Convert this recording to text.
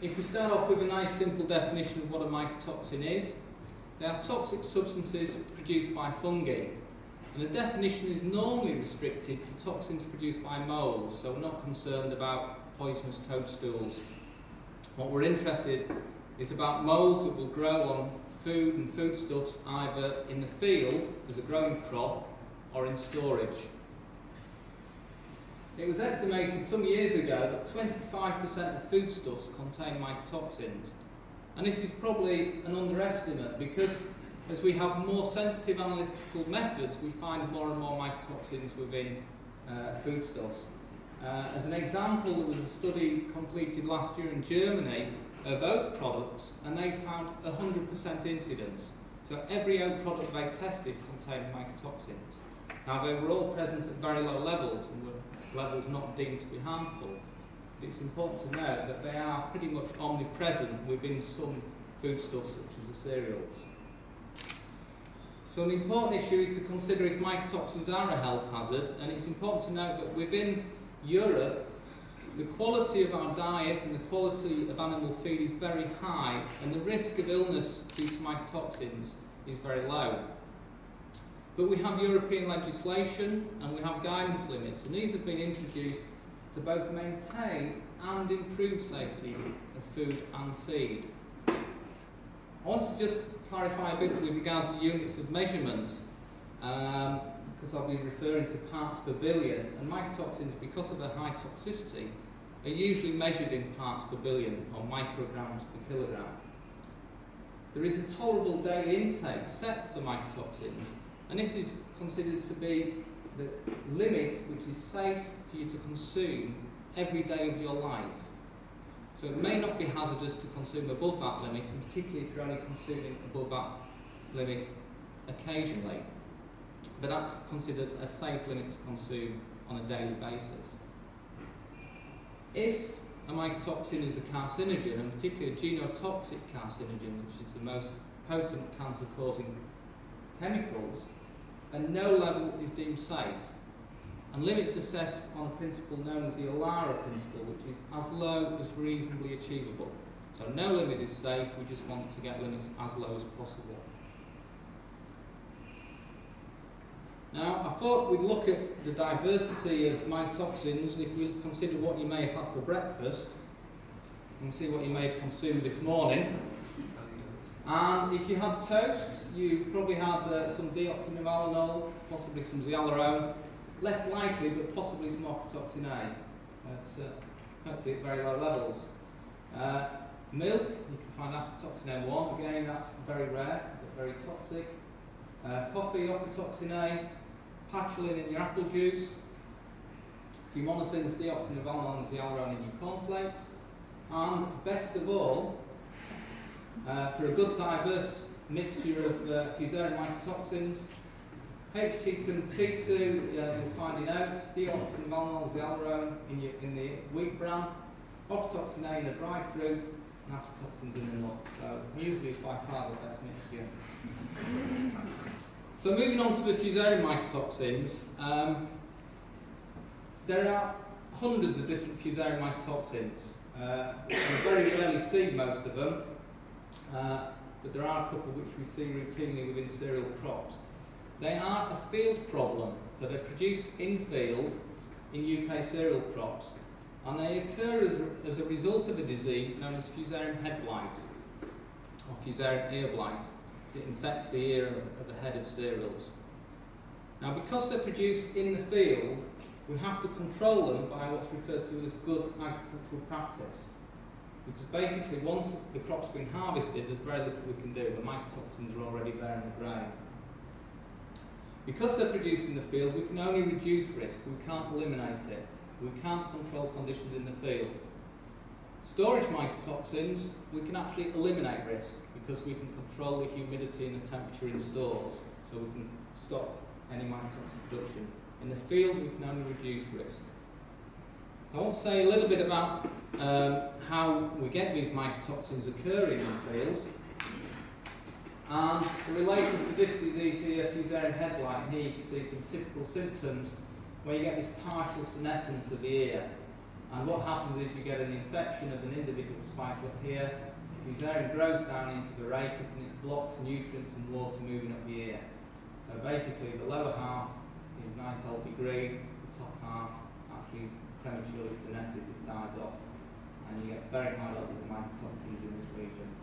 if we start off with a nice simple definition of what a mycotoxin is, they are toxic substances produced by fungi. And the definition is normally restricted to toxins produced by moles, so we're not concerned about poisonous toadstools. What we're interested in is about moles that will grow on food and foodstuffs either in the field as a growing crop or in storage. It was estimated some years ago that 25% of foodstuffs contain mycotoxins. And this is probably an underestimate because as we have more sensitive analytical methods, we find more and more mycotoxins within foodstuffs. As an example, there was a study completed last year in Germany of oat products, and they found 100% incidence. So every oat product they tested contained mycotoxins. Now they were all present at very low levels and were levels not deemed to be harmful. But it's important to note that they are pretty much omnipresent within some foodstuffs such as the cereals. So an important issue is to consider if mycotoxins are a health hazard, and it's important to note that within Europe, the quality of our diet and the quality of animal feed is very high, and the risk of illness due to mycotoxins is very low. But we have European legislation and we have guidance limits, and these have been introduced to both maintain and improve safety of food and feed. I want to just clarify a bit with regards to units of measurement, because I'll be referring to parts per billion, and mycotoxins, because of their high toxicity, are usually measured in parts per billion, or micrograms per kilogram. There is a tolerable daily intake set for mycotoxins, and this is considered to be the limit which is safe for you to consume every day of your life. So it may not be hazardous to consume above that limit, and particularly if you're only consuming above that limit occasionally. But that's considered a safe limit to consume on a daily basis. If a mycotoxin is a carcinogen, and particularly a genotoxic carcinogen, which is the most potent cancer-causing chemicals, and no level is deemed safe. And limits are set on a principle known as the ALARA principle, which is as low as reasonably achievable. So no limit is safe, we just want to get limits as low as possible. Now, I thought we'd look at the diversity of mycotoxins if we consider what you may have had for breakfast, and see what you may have consumed this morning. And if you had toast, you probably had some deoxynivalenol, possibly some zearalenone, less likely, but possibly some octatoxin A, but hopefully at very low levels. Milk, you can find aflatoxin M1, again that's very rare, but very toxic. Coffee, octatoxin A, patchoulin in your apple juice, fumonisins, deoxynivalenol and zearalenone in your cornflakes, and best of all, for a good diverse mixture of fusarium mycotoxins, HT2 and T2 you'll find in oats, deoxynivalenol, zearalenone in the wheat bran, octatoxin A in the dried fruit, and aflatoxins in the nuts. So muesli is by far the best mixture. So moving on to the fusarium mycotoxins, there are hundreds of different fusarium mycotoxins. We very rarely see most of them, but there are a couple which we see routinely within cereal crops. They are a field problem, so they're produced in field in UK cereal crops, and they occur as a result of a disease known as fusarium head blight, or fusarium ear blight, as it infects the ear of the head of cereals. Now, because they're produced in the field, we have to control them by what's referred to as good agricultural practice. Because basically, once the crop's been harvested, there's very little we can do. The mycotoxins are already there in the grain. Because they're produced in the field, we can only reduce risk. We can't eliminate it. We can't control conditions in the field. Storage mycotoxins, we can actually eliminate risk because we can control the humidity and the temperature in stores, so we can stop any mycotoxin production. In the field, we can only reduce risk. So I want to say a little bit about how we get these mycotoxins occurring in the fields. And related to this disease here, fusarium head blight, here you can see some typical symptoms where you get this partial senescence of the ear. And what happens is you get an infection of an individual spike up here. If Fusarium grows down into the rachis and it blocks nutrients and water moving up the ear. So basically the lower half is nice healthy green, the top half actually prematurely senesces, it dies off, and you get very high levels of mycotoxins in this region.